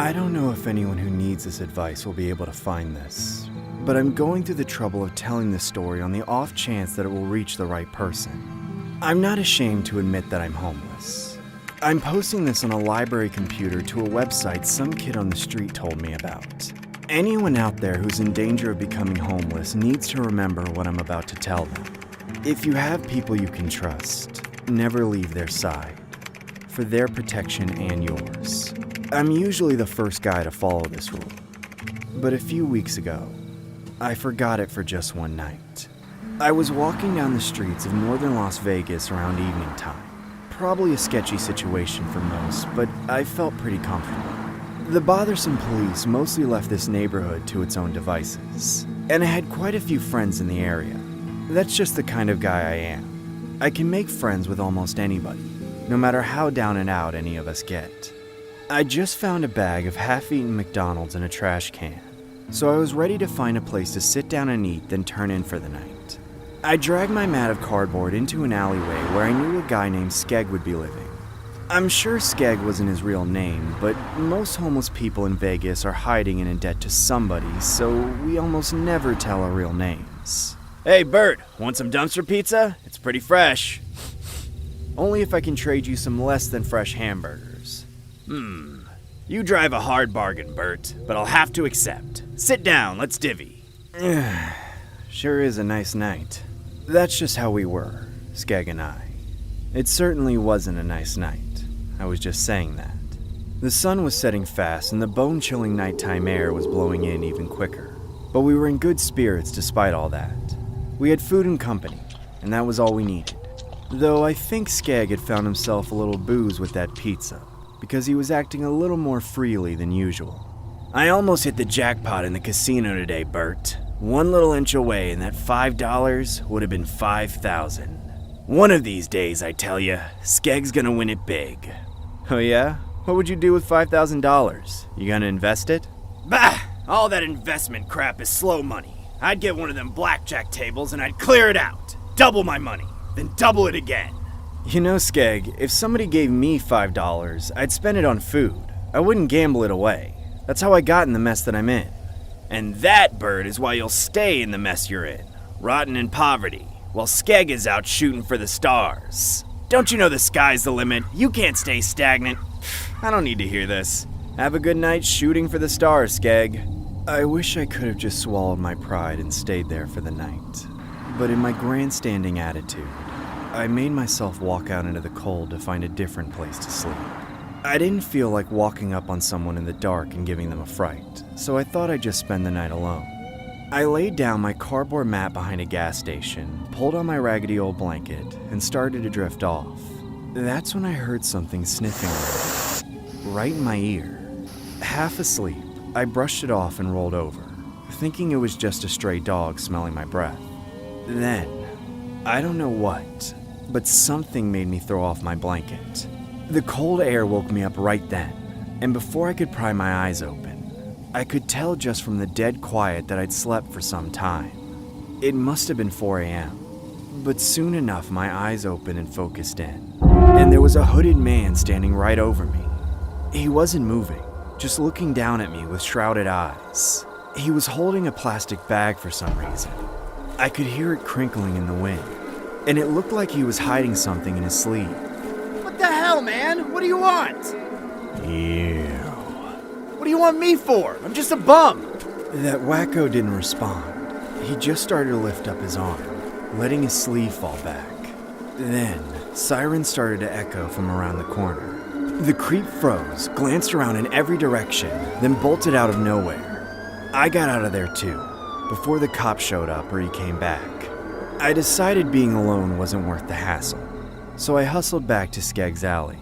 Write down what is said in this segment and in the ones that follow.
I don't know if anyone who needs this advice will be able to find this, but I'm going through the trouble of telling this story on the off chance that it will reach the right person. I'm not ashamed to admit that I'm homeless. I'm posting this on a library computer to a website some kid on the street told me about. Anyone out there who's in danger of becoming homeless needs to remember what I'm about to tell them. If you have people you can trust, never leave their side, for their protection and yours. I'm usually the first guy to follow this rule, but a few weeks ago, I forgot it for just one night. I was walking down the streets of northern Las Vegas around evening time. Probably a sketchy situation for most, but I felt pretty comfortable. The bothersome police mostly left this neighborhood to its own devices, and I had quite a few friends in the area. That's just the kind of guy I am. I can make friends with almost anybody, no matter how down and out any of us get. I just found a bag of half-eaten McDonald's in a trash can, so I was ready to find a place to sit down and eat, then turn in for the night. I dragged my mat of cardboard into an alleyway where I knew a guy named Skeg would be living. I'm sure Skeg wasn't his real name, but most homeless people in Vegas are hiding and in debt to somebody, so we almost never tell our real names. Hey Bert, want some dumpster pizza? It's pretty fresh. Only if I can trade you some less than fresh hamburgers. You drive a hard bargain, Bert, but I'll have to accept. Sit down, let's divvy. Sure is a nice night. That's just how we were, Skeg and I. It certainly wasn't a nice night. I was just saying that. The sun was setting fast and the bone-chilling nighttime air was blowing in even quicker. But we were in good spirits despite all that. We had food and company, and that was all we needed. Though I think Skeg had found himself a little booze with that pizza, because he was acting a little more freely than usual. I almost hit the jackpot in the casino today, Bert. One little inch away and that $5 would have been $5,000. One of these days, I tell ya, Skeg's gonna win it big. Oh yeah? What would you do with $5,000? You gonna invest it? Bah! All that investment crap is slow money. I'd get one of them blackjack tables and I'd clear it out. Double my money, then double it again. You know, Skeg, if somebody gave me $5, I'd spend it on food. I wouldn't gamble it away. That's how I got in the mess that I'm in. And that, Bert, is why you'll stay in the mess you're in, rotting in poverty, while Skeg is out shooting for the stars. Don't you know the sky's the limit? You can't stay stagnant. I don't need to hear this. Have a good night shooting for the stars, Skeg. I wish I could have just swallowed my pride and stayed there for the night. But in my grandstanding attitude, I made myself walk out into the cold to find a different place to sleep. I didn't feel like walking up on someone in the dark and giving them a fright, so I thought I'd just spend the night alone. I laid down my cardboard mat behind a gas station, pulled on my raggedy old blanket, and started to drift off. That's when I heard something sniffing around, right in my ear. Half asleep, I brushed it off and rolled over, thinking it was just a stray dog smelling my breath. Then, I don't know what, but something made me throw off my blanket. The cold air woke me up right then, and before I could pry my eyes open, I could tell just from the dead quiet that I'd slept for some time. It must have been 4 a.m., but soon enough my eyes opened and focused in, and there was a hooded man standing right over me. He wasn't moving, just looking down at me with shrouded eyes. He was holding a plastic bag for some reason. I could hear it crinkling in the wind, and it looked like he was hiding something in his sleeve. What the hell, man? What do you want? You. What do you want me for? I'm just a bum. That wacko didn't respond. He just started to lift up his arm, letting his sleeve fall back. Then, sirens started to echo from around the corner. The creep froze, glanced around in every direction, then bolted out of nowhere. I got out of there too, before the cop showed up or he came back. I decided being alone wasn't worth the hassle, so I hustled back to Skeg's alley.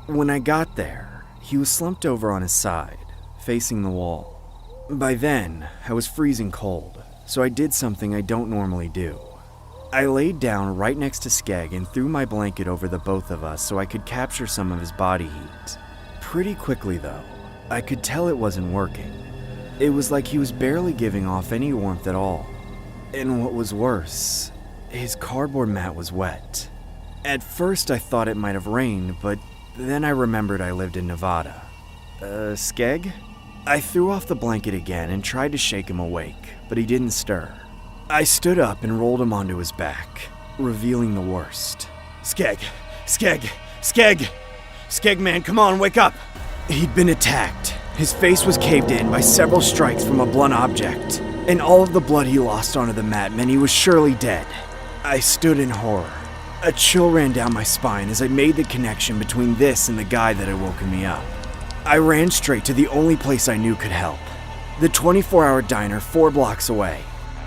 When I got there, he was slumped over on his side, facing the wall. By then, I was freezing cold, so I did something I don't normally do. I laid down right next to Skeg and threw my blanket over the both of us so I could capture some of his body heat. Pretty quickly though, I could tell it wasn't working. It was like he was barely giving off any warmth at all. And what was worse, his cardboard mat was wet. At first I thought it might have rained, but then I remembered I lived in Nevada. Skeg? I threw off the blanket again and tried to shake him awake, but he didn't stir. I stood up and rolled him onto his back, revealing the worst. Skeg! Skeg! Skeg! Skeg, man, come on, wake up! He'd been attacked. His face was caved in by several strikes from a blunt object, and all of the blood he lost onto the mat meant he was surely dead. I stood in horror. A chill ran down my spine as I made the connection between this and the guy that had woken me up. I ran straight to the only place I knew could help, the 24-hour diner 4 blocks away.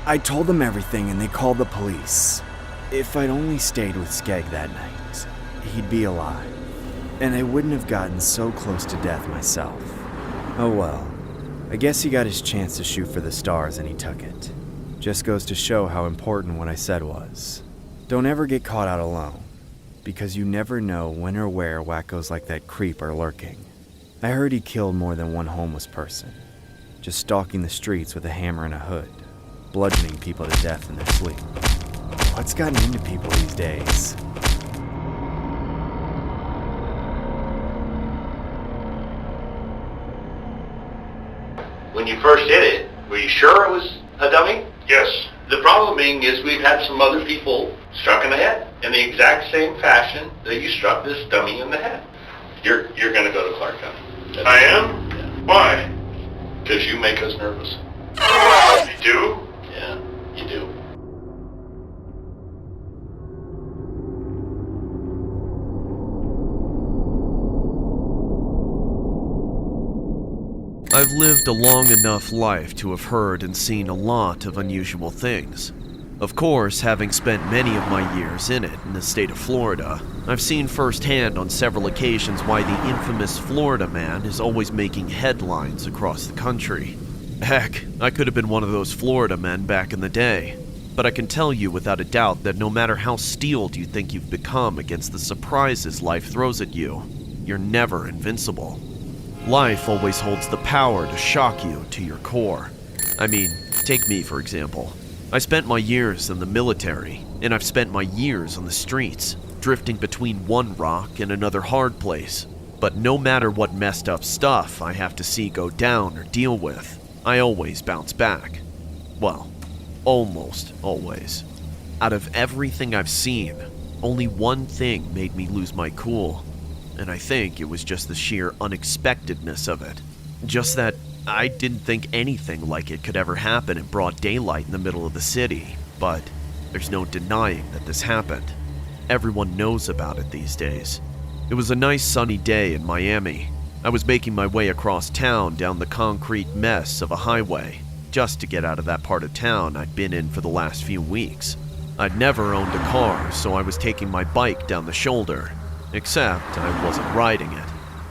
I told them everything and they called the police. If I'd only stayed with Skeg that night, he'd be alive, and I wouldn't have gotten so close to death myself. Oh well, I guess he got his chance to shoot for the stars and he took it. Just goes to show how important what I said was. Don't ever get caught out alone, because you never know when or where wackos like that creep are lurking. I heard he killed more than one homeless person, just stalking the streets with a hammer and a hood, bludgeoning people to death in their sleep. What's gotten into people these days? When you first hit it, were you sure it was a dummy? Yes. The problem being is we've had some other people struck in the head in the exact same fashion that you struck this dummy in the head. You're gonna go to Clark County. I am? Yeah. Why? Because you make us nervous. You do? Yeah, you do. I've lived a long enough life to have heard and seen a lot of unusual things. Of course, having spent many of my years in it in the state of Florida, I've seen firsthand on several occasions why the infamous Florida man is always making headlines across the country. Heck, I could have been one of those Florida men back in the day. But I can tell you without a doubt that no matter how steeled you think you've become against the surprises life throws at you, you're never invincible. Life always holds the power to shock you to your core. I mean, take me for example. I spent my years in the military, and I've spent my years on the streets, drifting between one rock and another hard place. But no matter what messed up stuff I have to see go down or deal with, I always bounce back. Well, almost always. Out of everything I've seen, only one thing made me lose my cool. And I think it was just the sheer unexpectedness of it. Just that I didn't think anything like it could ever happen in broad daylight in the middle of the city. But there's no denying that this happened. Everyone knows about it these days. It was a nice sunny day in Miami. I was making my way across town down the concrete mess of a highway, just to get out of that part of town I'd been in for the last few weeks. I'd never owned a car, so I was taking my bike down the shoulder. Except I wasn't riding it.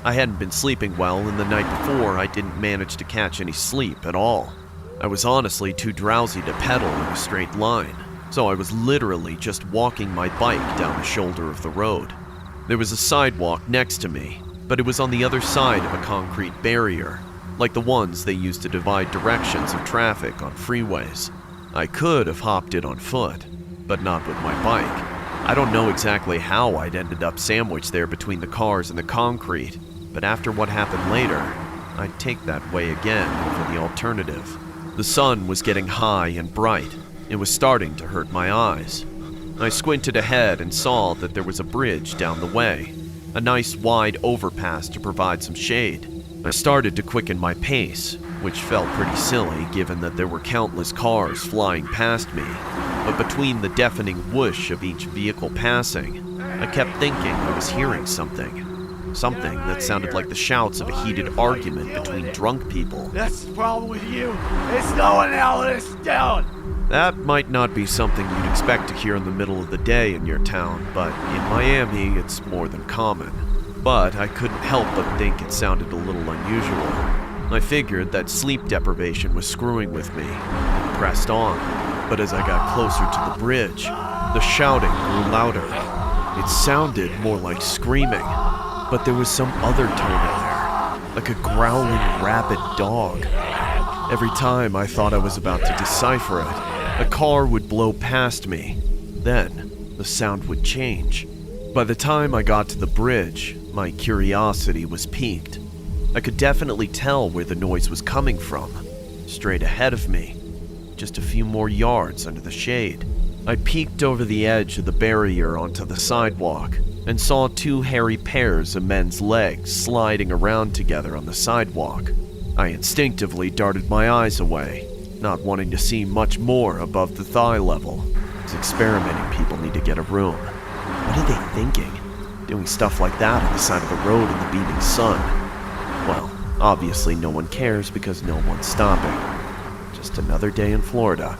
I hadn't been sleeping well, and the night before I didn't manage to catch any sleep at all. I was honestly too drowsy to pedal in a straight line, so I was literally just walking my bike down the shoulder of the road. There was a sidewalk next to me, but it was on the other side of a concrete barrier, like the ones they use to divide directions of traffic on freeways. I could have hopped it on foot, but not with my bike. I don't know exactly how I'd ended up sandwiched there between the cars and the concrete, but after what happened later, I'd take that way again over the alternative. The sun was getting high and bright. It was starting to hurt my eyes. I squinted ahead and saw that there was a bridge down the way, a nice wide overpass to provide some shade. I started to quicken my pace, which felt pretty silly given that there were countless cars flying past me. But between the deafening whoosh of each vehicle passing, I kept thinking I was hearing something. Something that sounded like the shouts of a heated argument between drunk people. That's the problem with you. It's slowing all this down. That might not be something you'd expect to hear in the middle of the day in your town, but in Miami, it's more than common. But I couldn't help but think it sounded a little unusual. I figured that sleep deprivation was screwing with me, and pressed on. But as I got closer to the bridge, the shouting grew louder. It sounded more like screaming, but there was some other tone in there, like a growling rabid dog. Every time I thought I was about to decipher it, a car would blow past me. Then, the sound would change. By the time I got to the bridge, my curiosity was piqued. I could definitely tell where the noise was coming from. Straight ahead of me, just a few more yards under the shade. I peeked over the edge of the barrier onto the sidewalk and saw two hairy pairs of men's legs sliding around together on the sidewalk. I instinctively darted my eyes away, not wanting to see much more above the thigh level. These experimenting people need to get a room. What are they thinking? Doing stuff like that on the side of the road in the beaming sun? Well, obviously no one cares because no one's stopping. Just another day in Florida.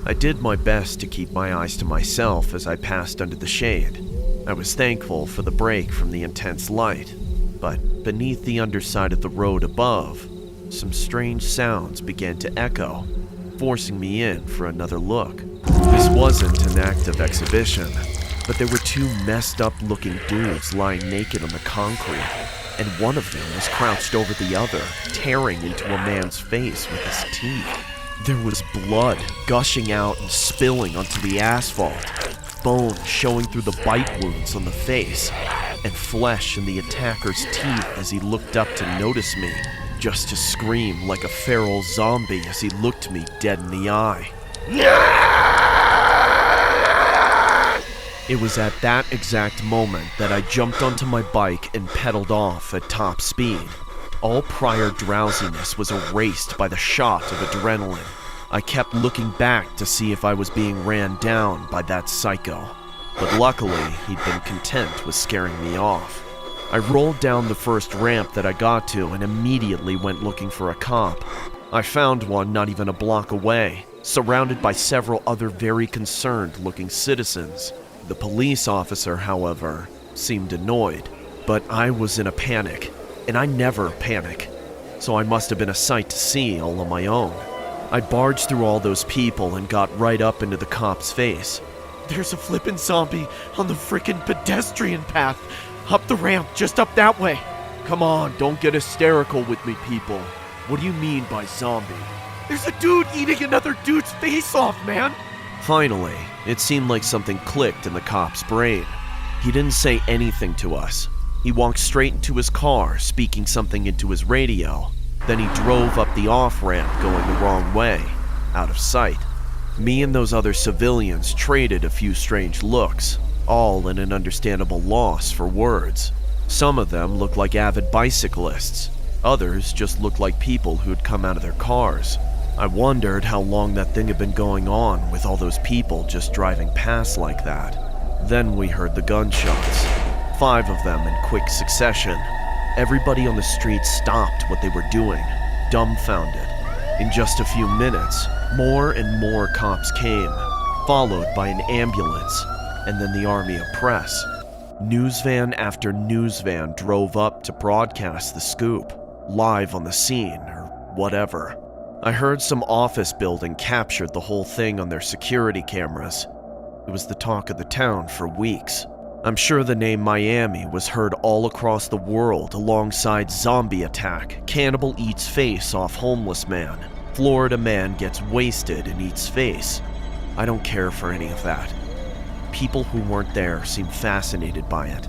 I did my best to keep my eyes to myself as I passed under the shade. I was thankful for the break from the intense light, but beneath the underside of the road above, some strange sounds began to echo, forcing me in for another look. This wasn't an active exhibition, but there were two messed up looking dudes lying naked on the concrete, and one of them was crouched over the other, tearing into a man's face with his teeth. There was blood gushing out and spilling onto the asphalt, bone showing through the bite wounds on the face, and flesh in the attacker's teeth as he looked up to notice me, just to scream like a feral zombie as he looked me dead in the eye. It was at that exact moment that I jumped onto my bike and pedaled off at top speed. All prior drowsiness was erased by the shot of adrenaline. I kept looking back to see if I was being ran down by that psycho, but luckily he'd been content with scaring me off. I rolled down the first ramp that I got to and immediately went looking for a cop. I found one not even a block away, surrounded by several other very concerned-looking citizens. The police officer, however, seemed annoyed, but I was in a panic, and I never panic, so I must have been a sight to see all on my own. I barged through all those people and got right up into the cop's face. There's a flippin' zombie on the frickin' pedestrian path. Up the ramp, just up that way. Come on, don't get hysterical with me, people. What do you mean by zombie? There's a dude eating another dude's face off, man. Finally, it seemed like something clicked in the cop's brain. He didn't say anything to us. He walked straight into his car, speaking something into his radio. Then he drove up the off-ramp going the wrong way, out of sight. Me and those other civilians traded a few strange looks, all in an understandable loss for words. Some of them looked like avid bicyclists. Others just looked like people who'd come out of their cars. I wondered how long that thing had been going on with all those people just driving past like that. Then we heard the gunshots. 5 of them in quick succession. Everybody on the street stopped what they were doing, dumbfounded. In just a few minutes, more and more cops came, followed by an ambulance, and then the army of press. News van after news van drove up to broadcast the scoop, live on the scene, or whatever. I heard some office building captured the whole thing on their security cameras. It was the talk of the town for weeks. I'm sure the name Miami was heard all across the world alongside zombie attack, cannibal eats face off homeless man, Florida man gets wasted and eats face. I don't care for any of that. People who weren't there seem fascinated by it,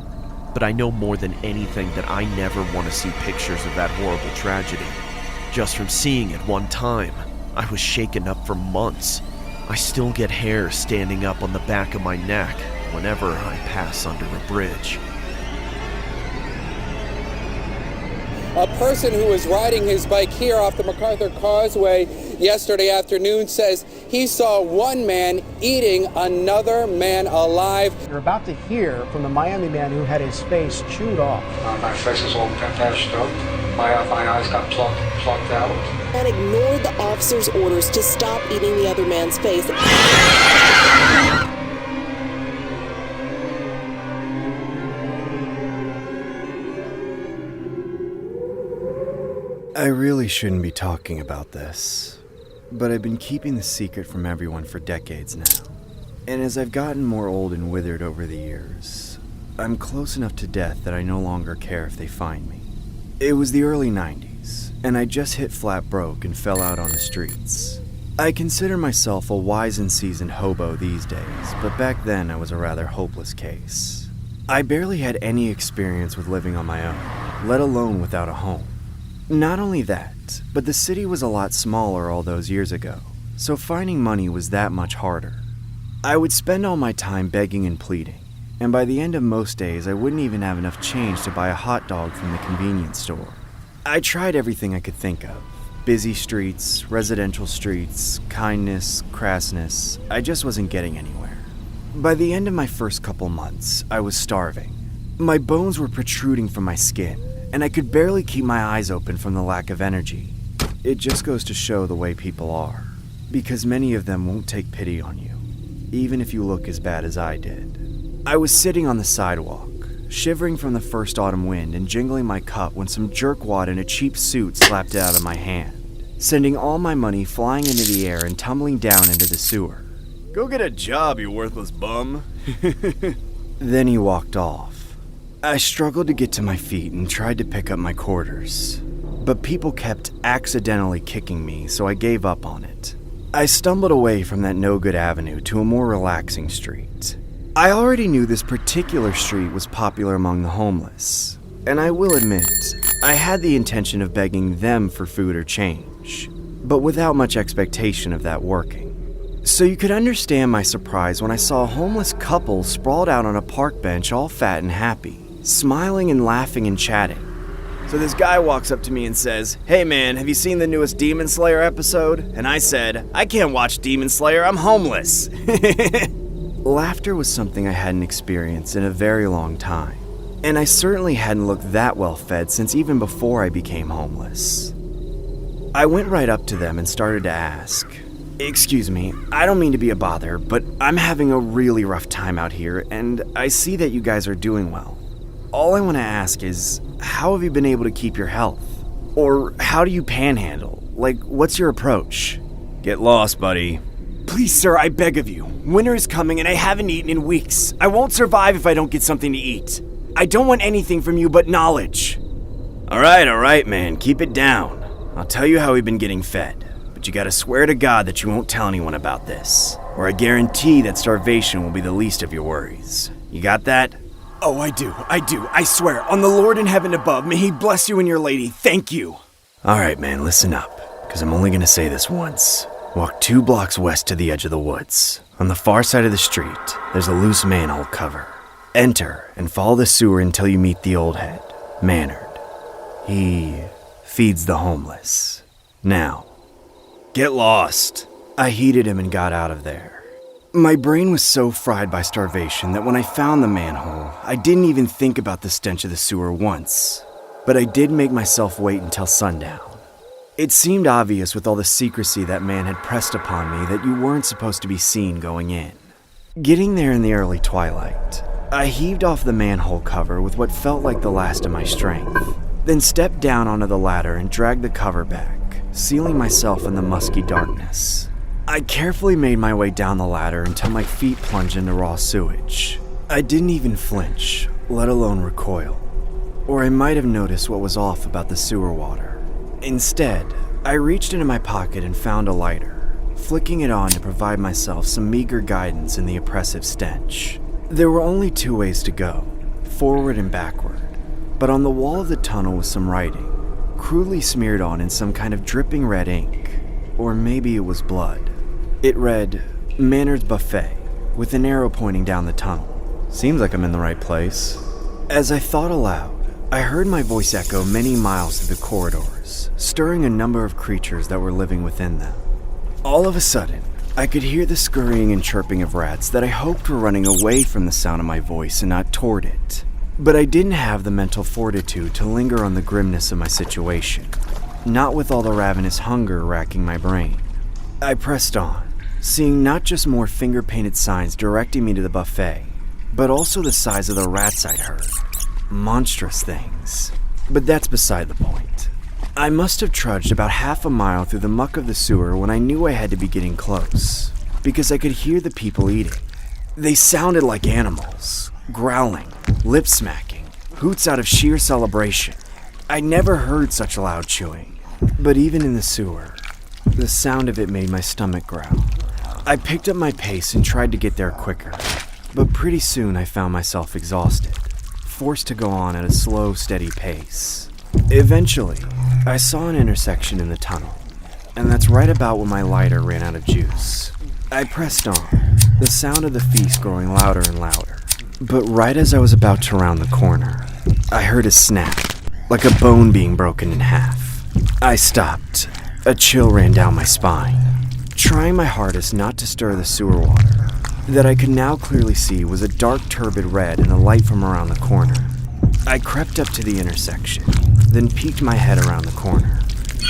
but I know more than anything that I never want to see pictures of that horrible tragedy. Just from seeing it one time, I was shaken up for months. I still get hair standing up on the back of my neck whenever I pass under a bridge. A person who was riding his bike here off the MacArthur Causeway yesterday afternoon says he saw one man eating another man alive. You're about to hear from the Miami man who had his face chewed off. My face is all patched up. My eyes got plucked out. And ignored the officer's orders to stop eating the other man's face. I really shouldn't be talking about this, but I've been keeping the secret from everyone for decades now. And as I've gotten more old and withered over the years, I'm close enough to death that I no longer care if they find me. It was the early 90s, and I just hit flat broke and fell out on the streets. I consider myself a wise and seasoned hobo these days, but back then I was a rather hopeless case. I barely had any experience with living on my own, let alone without a home. Not only that, but the city was a lot smaller all those years ago, so finding money was that much harder. I would spend all my time begging and pleading, and by the end of most days I wouldn't even have enough change to buy a hot dog from the convenience store. I tried everything I could think of. Busy streets, residential streets, kindness, crassness. I just wasn't getting anywhere. By the end of my first couple months, I was starving. My bones were protruding from my skin, and I could barely keep my eyes open from the lack of energy. It just goes to show the way people are, because many of them won't take pity on you, even if you look as bad as I did. I was sitting on the sidewalk, shivering from the first autumn wind and jingling my cup when some jerkwad in a cheap suit slapped it out of my hand, sending all my money flying into the air and tumbling down into the sewer. Go get a job, you worthless bum. Then he walked off. I struggled to get to my feet and tried to pick up my quarters, but people kept accidentally kicking me, so I gave up on it. I stumbled away from that no-good avenue to a more relaxing street. I already knew this particular street was popular among the homeless, and I will admit, I had the intention of begging them for food or change, but without much expectation of that working. So you could understand my surprise when I saw a homeless couple sprawled out on a park bench all fat and happy, smiling and laughing and chatting. So this guy walks up to me and says, "Hey man, have you seen the newest Demon Slayer episode?" And I said, "I can't watch Demon Slayer, I'm homeless." Laughter was something I hadn't experienced in a very long time, and I certainly hadn't looked that well fed since even before I became homeless. I went right up to them and started to ask, "Excuse me, I don't mean to be a bother, but I'm having a really rough time out here, and I see that you guys are doing well. All I want to ask is, how have you been able to keep your health? Or how do you panhandle? Like, what's your approach?" Get lost, buddy. "Please, sir, I beg of you. Winter is coming and I haven't eaten in weeks. I won't survive if I don't get something to eat. I don't want anything from you but knowledge." All right, man, keep it down. I'll tell you how we've been getting fed, but you gotta swear to God that you won't tell anyone about this, or I guarantee that starvation will be the least of your worries. You got that? "Oh, I do. I swear, on the Lord in heaven above, may he bless you and your lady. Thank you." All right, man, listen up, because I'm only gonna say this once. Walk 2 blocks west to the edge of the woods. On the far side of the street, there's a loose manhole cover. Enter and follow the sewer until you meet the old head, Maynard. He feeds the homeless. Now, get lost. I heeded him and got out of there. My brain was so fried by starvation that when I found the manhole, I didn't even think about the stench of the sewer once. But I did make myself wait until sundown. It seemed obvious with all the secrecy that man had pressed upon me that you weren't supposed to be seen going in. Getting there in the early twilight, I heaved off the manhole cover with what felt like the last of my strength, then stepped down onto the ladder and dragged the cover back, sealing myself in the musky darkness. I carefully made my way down the ladder until my feet plunged into raw sewage. I didn't even flinch, let alone recoil, or I might have noticed what was off about the sewer water. Instead, I reached into my pocket and found a lighter, flicking it on to provide myself some meager guidance in the oppressive stench. There were only 2 ways to go, forward and backward, but on the wall of the tunnel was some writing, crudely smeared on in some kind of dripping red ink, or maybe it was blood. It read, "Maynard's Buffet," with an arrow pointing down the tunnel. Seems like I'm in the right place. As I thought aloud, I heard my voice echo many miles through the corridors, stirring a number of creatures that were living within them. All of a sudden, I could hear the scurrying and chirping of rats that I hoped were running away from the sound of my voice and not toward it. But I didn't have the mental fortitude to linger on the grimness of my situation, not with all the ravenous hunger racking my brain. I pressed on, seeing not just more finger-painted signs directing me to the buffet, but also the size of the rats I'd heard. Monstrous things. But that's beside the point. I must have trudged about half a mile through the muck of the sewer when I knew I had to be getting close, because I could hear the people eating. They sounded like animals, growling, lip-smacking, hoots out of sheer celebration. I never heard such loud chewing, but even in the sewer, the sound of it made my stomach growl. I picked up my pace and tried to get there quicker, but pretty soon I found myself exhausted, forced to go on at a slow, steady pace. Eventually, I saw an intersection in the tunnel, and that's right about when my lighter ran out of juice. I pressed on, the sound of the feast growing louder and louder. But right as I was about to round the corner, I heard a snap, like a bone being broken in half. I stopped. A chill ran down my spine, trying my hardest not to stir the sewer water. That I could now clearly see was a dark turbid red and a light from around the corner. I crept up to the intersection, then peeked my head around the corner.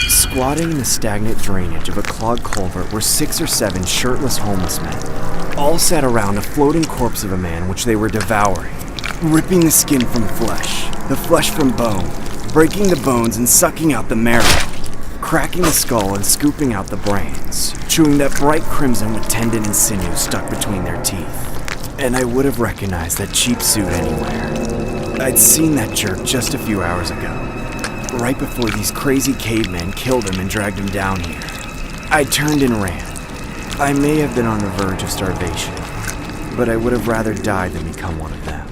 Squatting in the stagnant drainage of a clogged culvert were 6 or 7 shirtless homeless men, all sat around a floating corpse of a man which they were devouring, ripping the skin from flesh, the flesh from bone, breaking the bones and sucking out the marrow, cracking the skull and scooping out the brains, chewing that bright crimson with tendon and sinew stuck between their teeth. And I would have recognized that cheap suit anywhere. I'd seen that jerk just a few hours ago, right before these crazy cavemen killed him and dragged him down here. I turned and ran. I may have been on the verge of starvation, but I would have rather died than become one of them.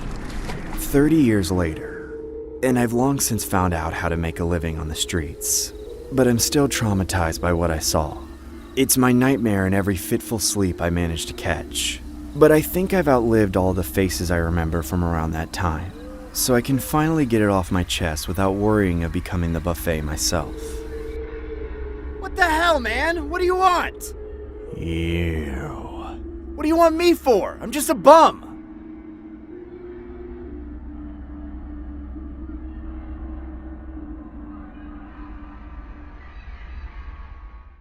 30 years later, and I've long since found out how to make a living on the streets, but I'm still traumatized by what I saw. It's my nightmare in every fitful sleep I managed to catch, but I think I've outlived all the faces I remember from around that time, so I can finally get it off my chest without worrying of becoming the buffet myself. What the hell, man? What do you want? You. What do you want me for? I'm just a bum.